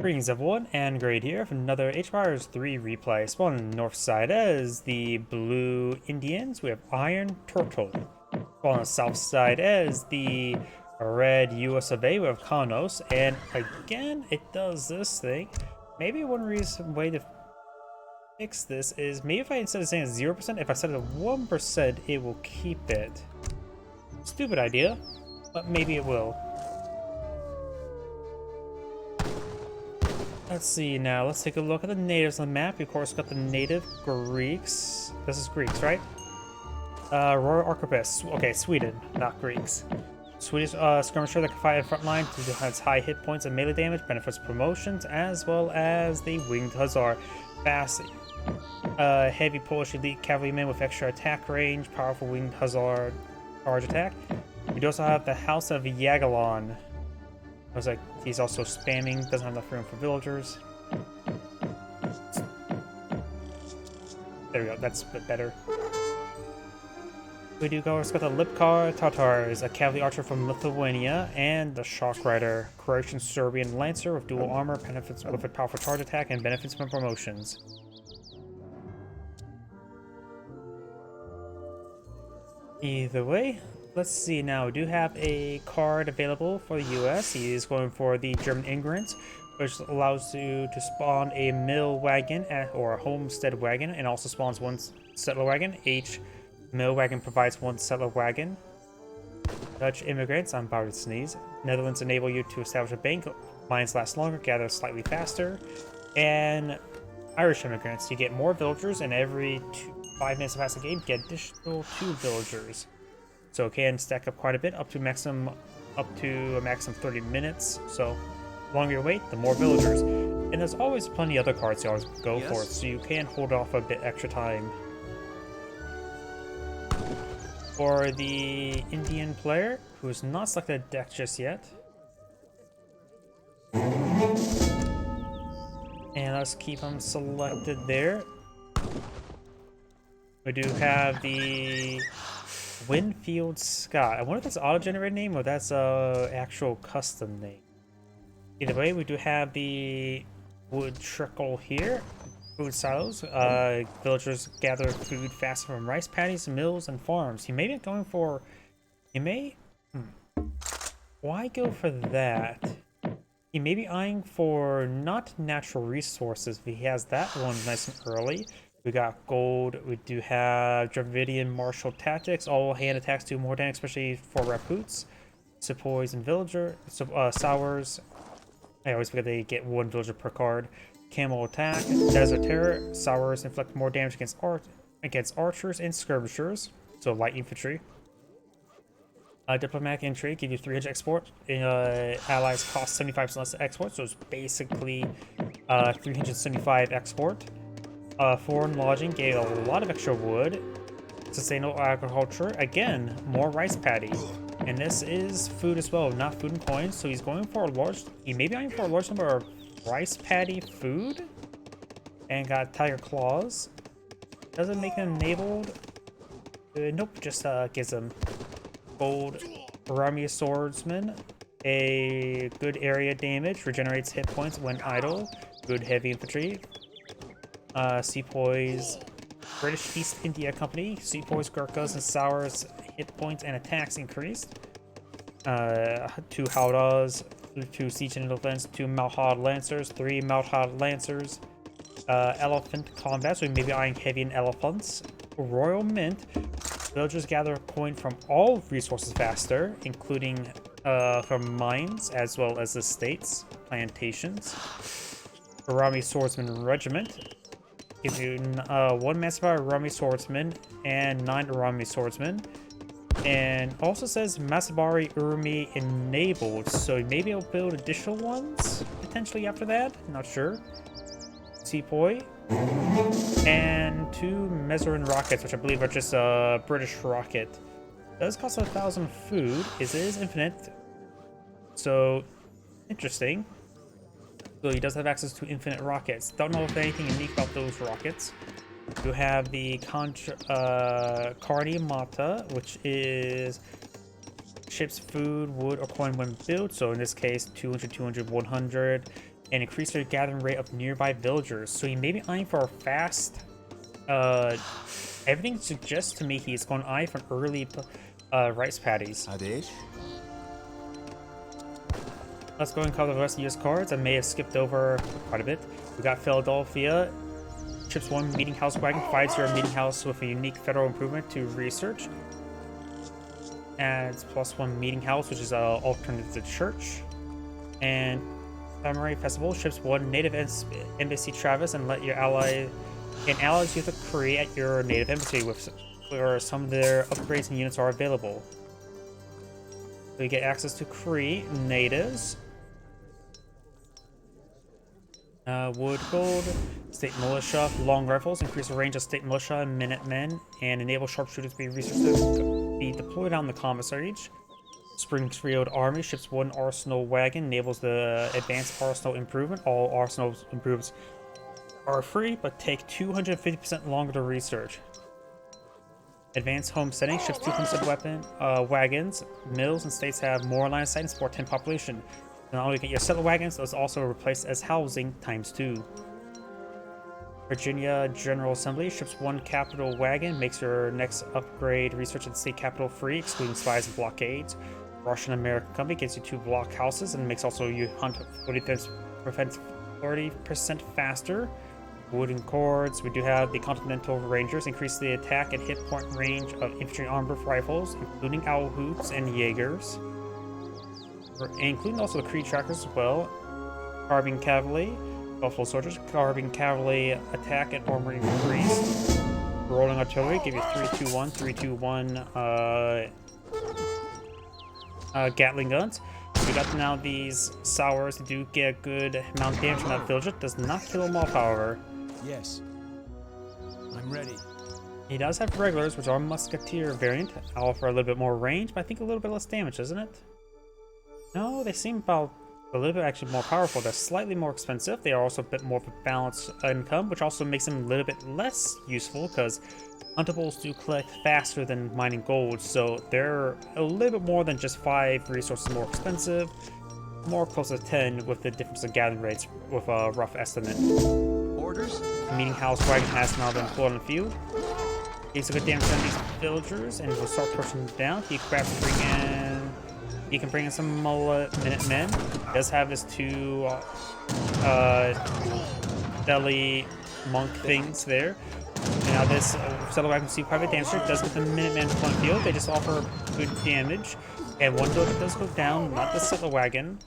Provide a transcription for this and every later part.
Greetings everyone, and Great here for another H-Fires 3 replay. Spawn on the north side as the Blue Indians, we have Iron Turtle. Spawn on the south side as the Red US of A, we have Kaunos, and again it does this thing. Maybe one way to fix this is maybe if I instead of saying 0%, if I set it at 1%, it will keep it. Stupid idea, but maybe it will. Let's see now, let's take a look at the natives on the map. We of course got the native Greeks. This is Greeks, right? Royal Arquebus. Okay, Sweden, not Greeks. Swedish skirmisher that can fight in front line due to has high hit points and melee damage, benefits promotions, as well as the Winged Hussar. Fast, heavy Polish elite cavalryman with extra attack range, powerful Winged Hussar charge attack. We do also have the House of Yagalon. I was like, he's also spamming, doesn't have enough room for villagers. There we go, that's a bit better. We do go, it's got the Lipkar Tatars, a cavalry archer from Lithuania, and the Shock Rider, Croatian Serbian Lancer with dual armor, benefits with a powerful charge attack, and benefits from promotions. Either way, let's see now. We do have a card available for the US. He is going for the German Immigrants, which allows you to spawn a mill wagon or a homestead wagon, and also spawns one settler wagon. Each mill wagon provides one settler wagon. Dutch Immigrants, I'm about to sneeze. Netherlands enable you to establish a bank. Mines last longer, gather slightly faster. And Irish Immigrants, you get more villagers, and every 5 minutes of passing game, get additional 2 villagers. So it can stack up quite a bit, up to a maximum 30 minutes. So the longer you wait, the more villagers. And there's always plenty of other cards you always go for, so you can hold off a bit extra time. For the Indian player, who is not selected a deck just yet. And let's keep him selected there. We do have the Winfield Scott. I wonder if that's an auto-generated name or that's a actual custom name. Either way, we do have the Wood Trickle here. Food silos. Villagers gather food faster from rice paddies, mills, and farms. You may be going for... You may... Why go for that? He may be eyeing for not natural resources, but he has that one nice and early. We got gold, we do have Dravidian martial tactics, all hand attacks do more damage, especially for Raputs, Sepoys and villager, Sours. I always forget they get 1 villager per card. Camel attack, Desert Terror, Sours inflict more damage against archers and skirmishers, so light infantry. Diplomatic Intrigue, give you 300 export. Allies cost 75% less export, so it's basically 375 export. Foreign Lodging gave a lot of extra wood. Sustainable Agriculture, again, more rice paddy. And this is food as well, not food and coins, so he's going for a large... He may be going for a large number of rice paddy food. And got Tiger Claws. Doesn't make him enabled. Nope, just gives him gold Arami Swordsman. A good area damage, regenerates hit points when idle. Good heavy infantry. Sepoys, British East India Company, Sepoys, Gurkhas, and Sours hit points and attacks increased. 2 Howdahs, 2 Siege Elephants, 2 Malhad Lancers, 3 Malhad Lancers. Elephant Combat, so we may be eyeing heavy and elephants. Royal Mint, villagers gather coin from all resources faster, including from mines as well as estates, plantations. Arami Swordsman Regiment. Gives you 1 Massive Arami Swordsman and 9 Arami Swordsmen. And also says Masabari Urumi enabled, so maybe I'll build additional ones potentially after that. Not sure. Sepoy. And 2 Mezerin rockets, which I believe are just a British rocket. It does cost 1,000 food. It is infinite. So, interesting. So he does have access to infinite rockets. Don't know if there's anything unique about those rockets. You have the Carni Mata, which is ships food, wood, or coin when built. So in this case, 200, 200, 100. and increase their gathering rate of nearby villagers. So he may be eyeing for a fast. Everything suggests to me he's going to eye for early rice paddies. Adesh? Let's go and cover the rest of your cards. I may have skipped over quite a bit. We got Philadelphia. Chips 1 meeting house wagon provides your meeting house with a unique federal improvement to research. Adds +1 meeting house, which is an alternative to church. And Summery Festival ships 1 native embassy Travis and let your allies you to create at your native embassy where some of their upgrades and units are available. So you get access to create natives. Wood Gold, State Militia, Long Rifles, increase the range of State Militia and Minutemen, and enable sharpshooters to be researched to be deployed on the Commissariat. Springfield Army ships 1 Arsenal Wagon, enables the Advanced Arsenal Improvement. All Arsenal improvements are free, but take 250% longer to research. Advanced Homesteading ships 2 homestead wagons. Mills and states have more line of sight and support 10 population. Not only get your settler wagons, it's also replaced as housing ×2. Virginia General Assembly ships 1 capital wagon, makes your next upgrade research at the state capital free, excluding spies and blockades. Russian American Company gives you 2 block houses and makes also you hunt 30% faster. Wooden Cords, we do have the Continental Rangers, increase the attack and hit point range of infantry armed rifles, including owl hoots and Jaegers. Including also the Creed trackers as well. Carbine Cavalry, Buffalo Soldiers, Carbine Cavalry attack and armor increased. Rolling Artillery, give you 3-2-1, 3-2-1 Gatling guns. We got now these Sours that do get a good amount of damage from that villager. Does not kill them off, however. Yes. I'm ready. He does have regulars, which are Musketeer variant. Offer a little bit more range, but I think a little bit less damage, isn't it? No, they seem about a little bit actually more powerful. They're slightly more expensive. They are also a bit more of a balanced income, which also makes them a little bit less useful because huntables do collect faster than mining gold, so they're a little bit more than just 5 resources more expensive, more close to 10 with the difference in gathering rates with a rough estimate. Orders? The meeting house wagon has now been pulled on the field. He's a good damage on these villagers and will start pushing them down. He can bring in some Minutemen. He does have his 2 deli monk things there. And now this settler wagon see private damage does get the Minutemen on the field. They just offer good damage. And 1 villager does go down, not the settler wagon.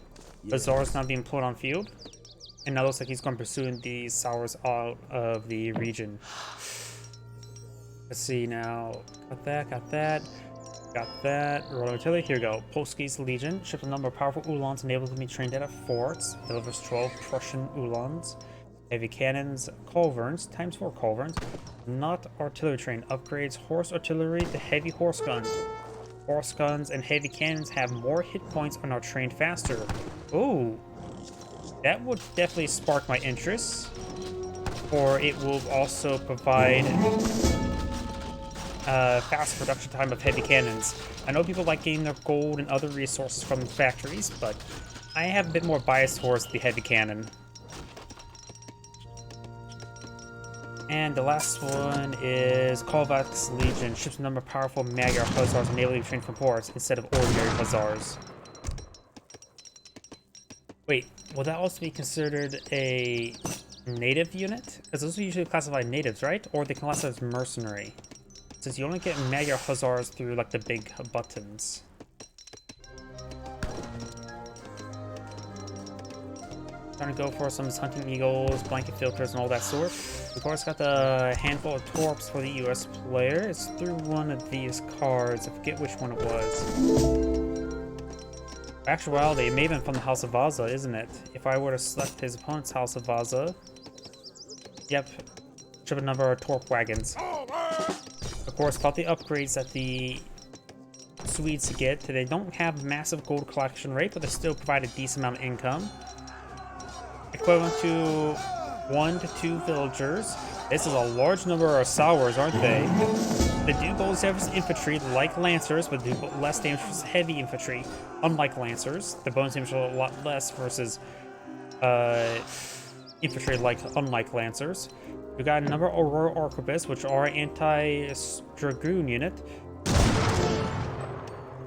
Bazaar's now being pulled on field. And now looks like he's going pursuing the Sours out of the region. Let's see now. Got that. Got that. Royal Artillery. Here we go. Polski's Legion. Ships a number of powerful Uhlans enabled to be trained at forts. Delivers 12 Prussian Uhlans. Heavy cannons, culverins, ×4 culverins. Not artillery trained. Upgrades horse artillery to heavy horse guns. Horse guns and heavy cannons have more hit points and are trained faster. Ooh. That would definitely spark my interest. Or it will also provide fast production time of heavy cannons. I know people like getting their gold and other resources from the factories, but I have a bit more bias towards the heavy cannon. And the last one is Kovacs Legion. Ships a number of powerful Magyar Hussars enabling trained from ports instead of ordinary Hussars. Wait, will that also be considered a native unit? Because those are usually classified natives, right? Or they can classify as mercenary. Since you only get Magyar Hussars through like the big buttons. Trying to go for some hunting eagles, blanket filters, and all that sort. Of course, got the handful of torps for the US player. It's through one of these cards. I forget which one it was. Actuality, it may have been from the House of Vaza, isn't it? If I were to select his opponent's House of Vaza. Yep. Ship a number of torp wagons. Of course, about the upgrades that the Swedes get. They don't have massive gold collection rate, but they still provide a decent amount of income. Equivalent to 1 to 2 villagers. This is a large number of Sours, aren't they? They do gold service infantry like Lancers, but do less damage for heavy infantry. Unlike Lancers, the bonus damage is a lot less versus infantry unlike lancers. We got a number of Aurora Arquebuses, which are anti-dragoon unit.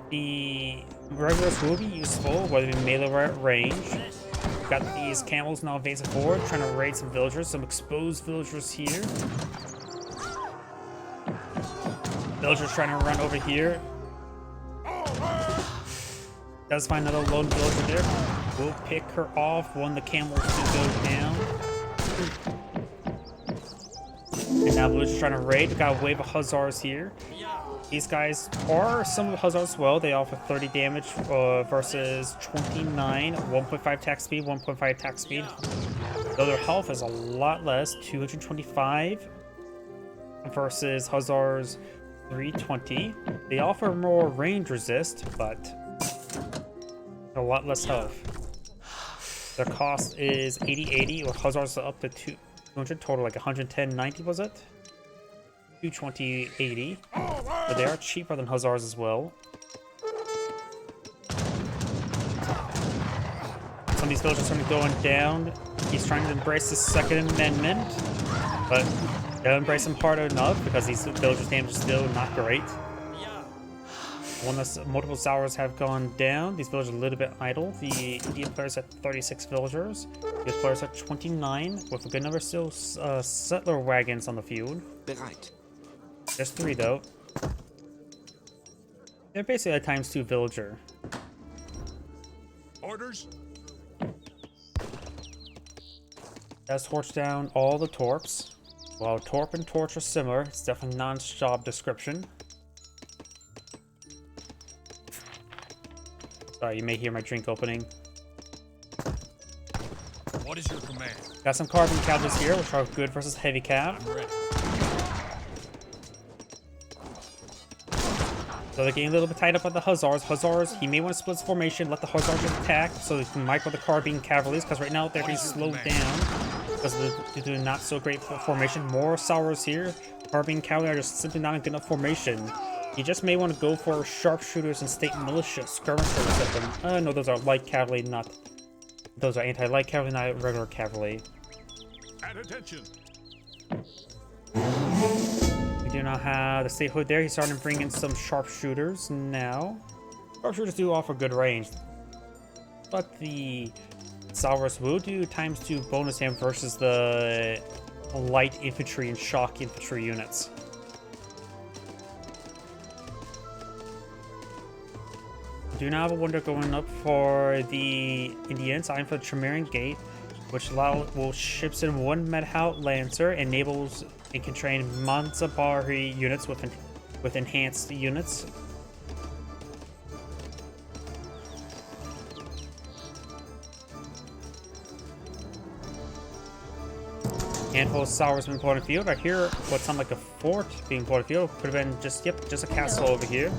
The regulars will be useful, whether in melee or at range. We've got these camels now advancing forward, trying to raid some villagers, some exposed villagers here. Villagers trying to run over here. Does find another lone villager there. We'll pick her off when the camels do go down. And now villagers trying to raid. We got a wave of hussars here. These guys are some of the hussars as well. They offer 30 damage versus 29, 1.5 attack speed, 1.5 attack speed. Though their health is a lot less, 225 versus hussars 320. They offer more range resist, but a lot less health. Their cost is 80-80, with hussars up to 200 total, like 110-90 was it? 220-80. But they are cheaper than hussars as well. Some of these villagers are going down. He's trying to embrace the Second Amendment, but they'll embrace him hard enough because these villagers' damage is still not great. Multiple sours have gone down. These villagers are a little bit idle. The Indian players at 36 villagers. The players at 29, with a good number still settler wagons on the field. Bereit. There's 3 though. They're basically a ×2 villager. Orders? Let's torch down all the torps. While torp and torch are similar, it's definitely non-job description. Sorry, you may hear my drink opening. What is your command? Got some carbon cavalries here, which are good versus heavy cav. I'm ready. So they're getting a little bit tied up with the hussars. Hussars, he may want to split his formation, let the hussars attack, so they can micro the carbine cavalries, because right now they're being slowed down because they're doing not so great formation. More sours here. Carbine cavalry are just simply not a good enough formation. You just may want to go for sharpshooters and state militia skirmishers at them. No, those are light cavalry, not... Those are anti-light cavalry, not regular cavalry. At attention. We do not have the statehood there. He's starting to bring in some sharpshooters now. Sharpshooters do offer good range, but the Saurus will do ×2 bonus damage versus the light infantry and shock infantry units. Do not have a wonder going up for the Indians. I'm for the Tremerian Gate, which will ships in 1 Medhout Lancer, enables and can train Manzabari units with enhanced units. Handful of sours being put on the field. I hear what sounds like a fort being put on the field. Could have been just a castle over here.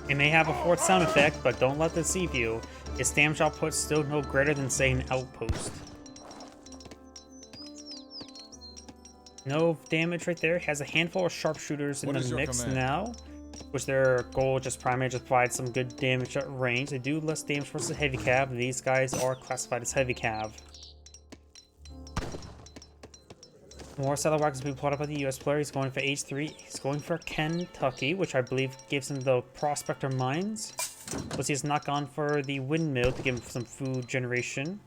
It may have a fort sound effect, but don't let this deceive you. Its damage output is still no greater than, say, an outpost. No damage right there. Has a handful of sharpshooters in the mix now, which their goal just primarily just provide some good damage at range. They do less damage versus heavy cav. These guys are classified as heavy cav. More settler wagons being plotted by the US player. He's going for H3. He's going for Kentucky, which I believe gives him the Prospector Mines. Plus he has not gone for the windmill to give him some food generation.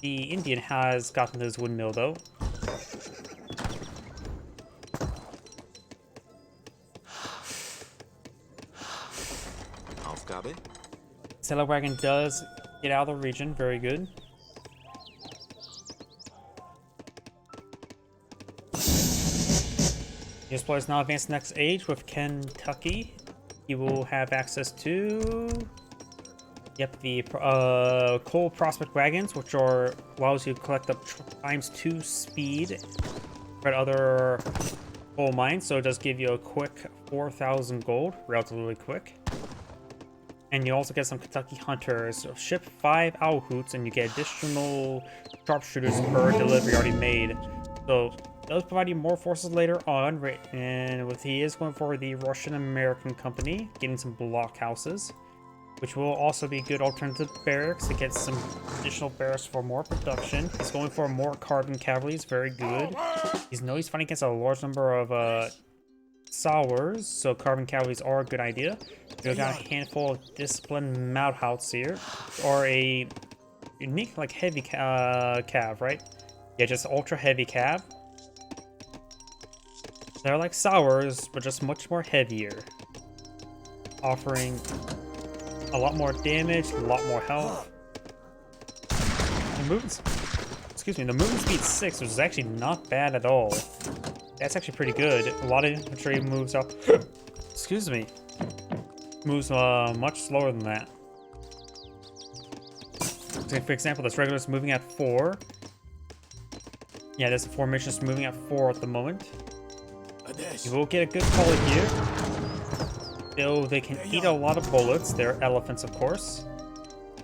The Indian has gotten his windmill though. Aufgabe? Settler wagon does get out of the region. Very good. This player is now advanced next age with Kentucky. He will have access to, the coal prospect wagons, which allows you to collect up ×2 speed for other coal mines. So it does give you a quick 4,000 gold, relatively quick. And you also get some Kentucky hunters. So ship 5 owl hoots, and you get additional sharpshooters per delivery already made. So does provide you more forces later on, and he is going for the Russian-American company, getting some blockhouses, which will also be a good alternative barracks to get some additional barracks for more production. He's going for more carbon cavalry, is very good. He's fighting against a large number of sours, so carbon cavalries are a good idea. We've got a handful of disciplined Mouthhouts here, or a unique like heavy cav, right? Yeah, just ultra heavy cav. They're like sours, but just much more heavier, offering a lot more damage, a lot more health. The movement speed 6, which is actually not bad at all. That's actually pretty good. A lot of infantry moves up. Excuse me. Moves much slower than that. So for example, this regular is moving at 4. Yeah, this formation is moving at 4 at the moment. You will get a good volley here. Though they can eat a lot of bullets. They're elephants, of course.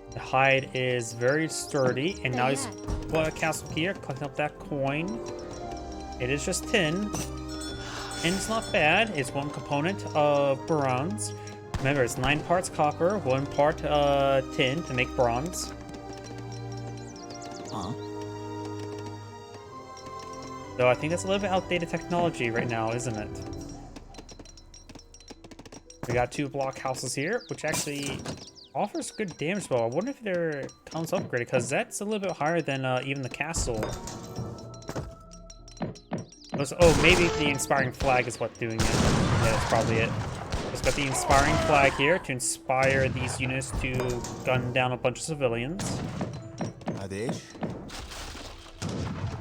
The hide is very sturdy, and now he's put a castle here, collecting up that coin. It is just tin. And it's not bad. It's one component of bronze. Remember, it's 9 parts copper, 1 part tin to make bronze. So I think that's a little bit outdated technology right now, isn't it? We got 2 block houses here, which actually offers good damage. Well, I wonder if their counts upgraded, because that's a little bit higher than even the castle. Oh, maybe the inspiring flag is what's doing it. Yeah, that's probably it. Just got the inspiring flag here to inspire these units to gun down a bunch of civilians. Adesh.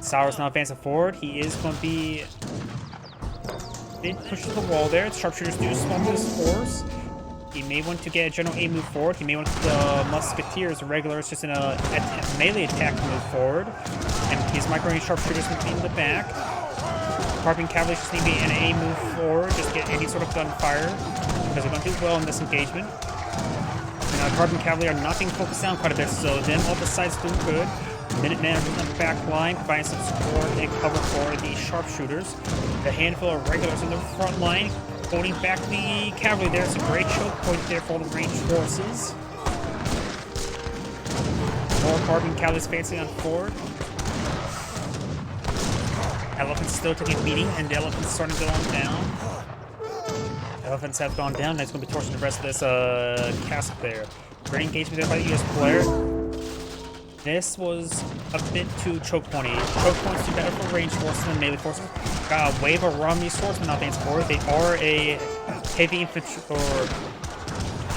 Sour's now advancing forward. He is going to be big push to the wall there. Sharpshooters do swamp his force. He may want to get a general A move forward. He may want the musketeers, regulars, just in a melee attack move forward. And his micro-range sharpshooters will be in the back. Carbon cavalry just need to be an A move forward, just get any sort of gunfire, because they're going to do well in this engagement. And carbon cavalry are not being focused down quite a bit, so them all the sides doing good. Minutemen are in the back line, providing some support and cover for the sharpshooters. A handful of regulars in the front line, holding back the cavalry. There's a great choke point there for the ranged forces. More carbon cavalry advancing on forward. Elephants still taking a beating, and the elephants starting to go on down. Elephants have gone down, and it's going to be torching the rest of this castle there. Great engagement there by the US player. This was a bit too choke pointy. Choke points do better for ranged forces than melee forces. Got a wave around these swordsmen not advance forward. They are a heavy infantry or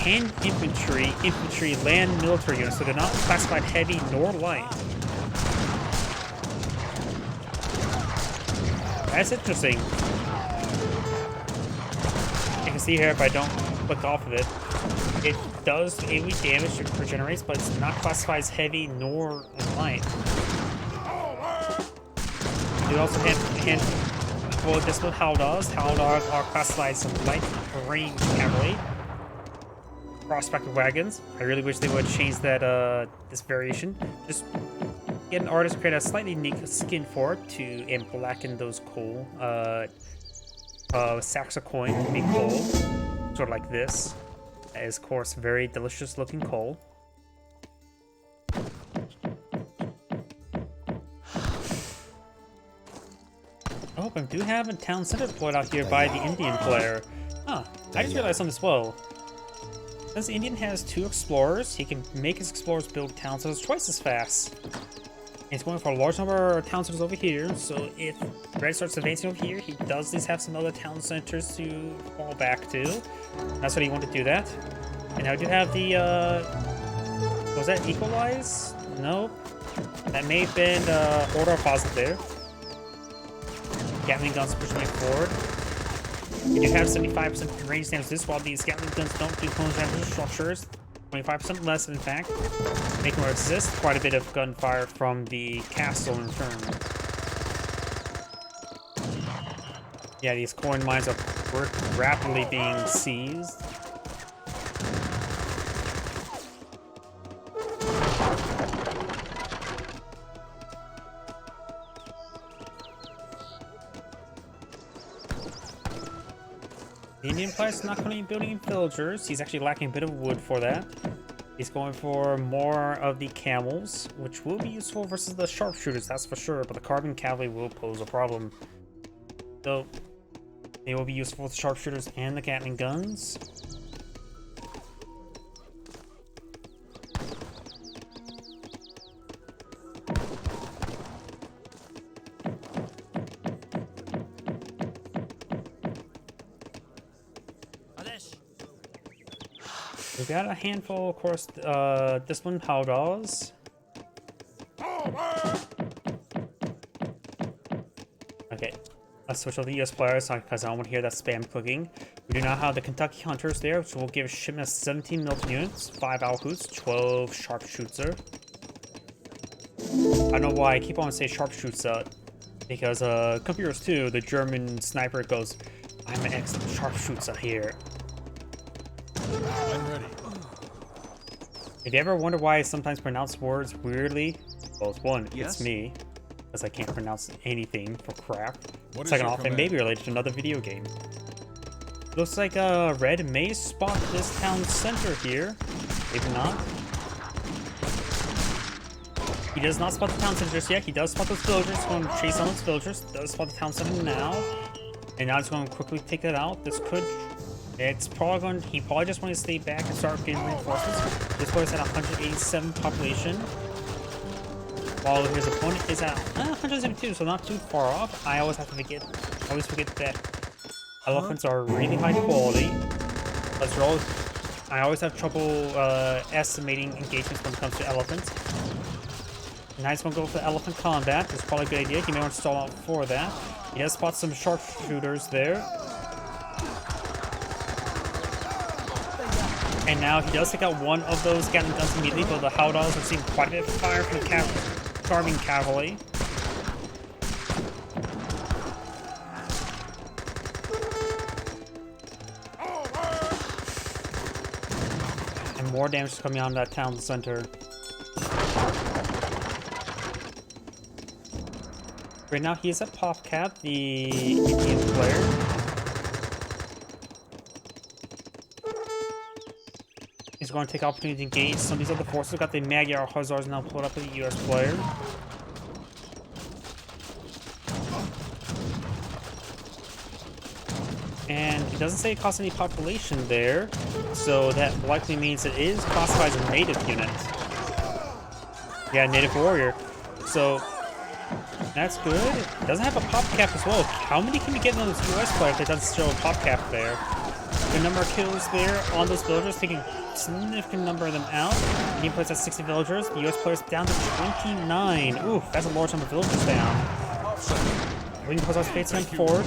hand infantry, land military unit, so they're not classified heavy nor light. That's interesting. You can see here if I don't click off of it, it does AoE damage, it regenerates, but it's not classified as heavy nor light. You also have well, disciplined Howdahs. Howdahs are classified as light range cavalry. Prospector wagons. I really wish they would change that this variation. Just get an artist create a slightly unique skin for it and blacken those coal sacks of coin to make coal, sort of like this. That is, of course, very delicious looking coal. Oh, I do have a town center deployed out here by the Indian player. Huh, I just realized something as well. Since the Indian has 2 explorers, he can make his explorers build town centers twice as fast. He's going for a large number of town centers over here, so if Red starts advancing over here, he does at least have some other town centers to fall back to. That's what he wanted to do that. And now I do have the, was that Equalize? Nope. That may have been Order of Positive there. Gatling guns pushing forward. You do have 75% range damage this, while these Gatling guns don't do close damage structures. 25% less, in fact, making them resist quite a bit of gunfire from the castle in turn. Yeah, these coin mines are rapidly being seized. The Indian player's not going to be building villagers. He's actually lacking a bit of wood for that. He's going for more of the camels, which will be useful versus the sharpshooters, that's for sure, but the carbon cavalry will pose a problem. So, they will be useful with the sharpshooters and the Gatling guns. We've got a handful, of course. This one, Kaunos. Okay, let's switch over to the US players because I don't want to hear that spam clicking. We do now have the Kentucky Hunters there, which will give a shipment of 17 militant units, 5 Alhoots, 12 Sharpshooter. I don't know why I keep on saying Sharpshooter, because Computers 2, the German sniper goes, I'm an excellent Sharpshooter here. I'm ready. If you ever wonder why I sometimes pronounce words weirdly, well, it's one, Yes? it's me, because I can't pronounce anything for crap. What is Second your off, it may be related to another video game. Looks like Red may spot this town center here. Maybe not. He does not spot the town center just yet. He does spot those villagers. He's going to chase on those villagers. Does spot the town center now. And now he's going to quickly take that out. This could... It's probably going... He probably just wanted to stay back and start getting reinforcements. This player's at 187 population, while his opponent is at 172, so not too far off. I always forget that elephants are really high quality. Let's roll. I always have trouble estimating engagements when it comes to elephants. Now he's going to go for elephant combat. That's probably a good idea. He may want to stall out for that. He does spot some sharpshooters there. And now he does take out one of those Gatling guns immediately, but the Kaunos have seen quite a bit of fire from the carbine cavalry. And more damage is coming out of that town center. Right now he is at Popcat, the Indian player. He's going to take opportunity to engage some of these other forces. We've got the Magyar Hussars now pulled up with the US player. And it doesn't say it costs any population there, so that likely means it is classified as a native unit. Yeah, native warrior. So that's good. It doesn't have a pop cap as well. How many can you get on this US player if it doesn't show a pop cap there? Good number of kills there on those villagers, taking a significant number of them out. He plays at 60 villagers. The US player's down to 29. Ooh, that's a large number of villagers down. Wing Hussars advancing him forward.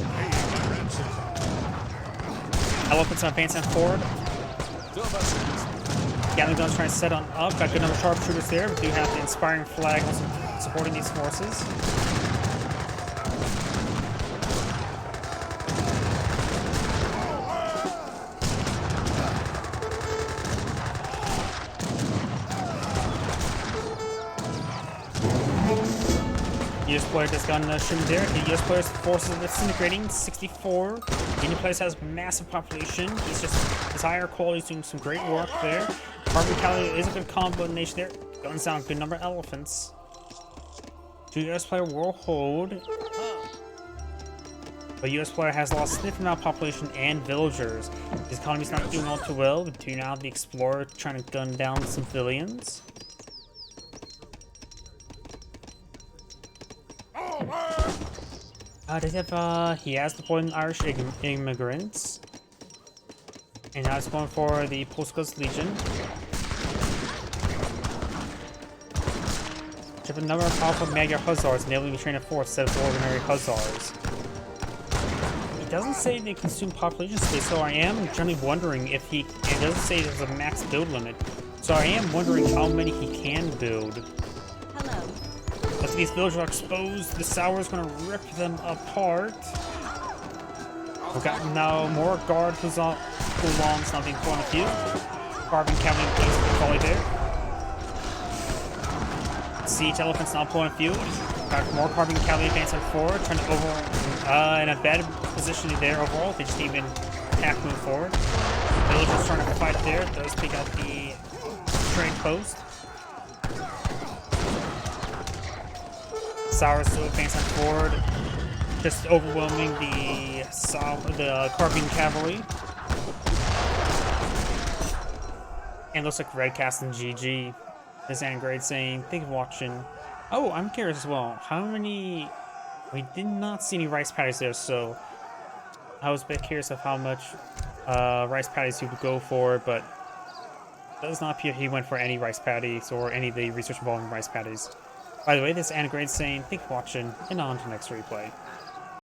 Elephants are advancing forward. Gatling guns trying to set on up. Got a good number of sharpshooters there. We do have the inspiring flag also supporting these forces. US player just got a shooting there. The US player's forces are disintegrating. 64. The Indian player has massive population. He's just his higher quality is doing some great work there. Carbon cavalry is a good combination there. Guns down, good number of elephants. The US player will hold. The US player has lost a significant amount of population and villagers. His economy's not doing all too well. We do now have the explorer trying to gun down some civilians. He has deployed Irish immigrants. And now it's going for the Polska's Legion. Which have a number of powerful Magyar Hussars, enabling to train a force instead of ordinary Hussars. It doesn't say they consume population space, so I am generally wondering if he... It doesn't say there's a max build limit. So I am wondering how many he can build. If these villagers are exposed, the Sour is going to rip them apart. We've got now more guard Coulons now being thrown a few. Carbon cavalry piece for volley there. Siege elephants now pulling a few. Got more carbon cavalry advancing forward, trying to in a bad position there overall. They just even attack move forward. Villagers trying to fight there. Does take out the trade post. Sour still advancing forward, just overwhelming the Carbine Cavalry. And looks like Red casting GG. This Angrade saying, thank you for watching. Oh, I'm curious as well. How many... We did not see any rice patties there, so... I was a bit curious of how much rice patties he would go for, but... It does not appear he went for any rice patties or any of the research involving rice patties. By the way, this Angrade saying, thank you for watching, and on to the next replay.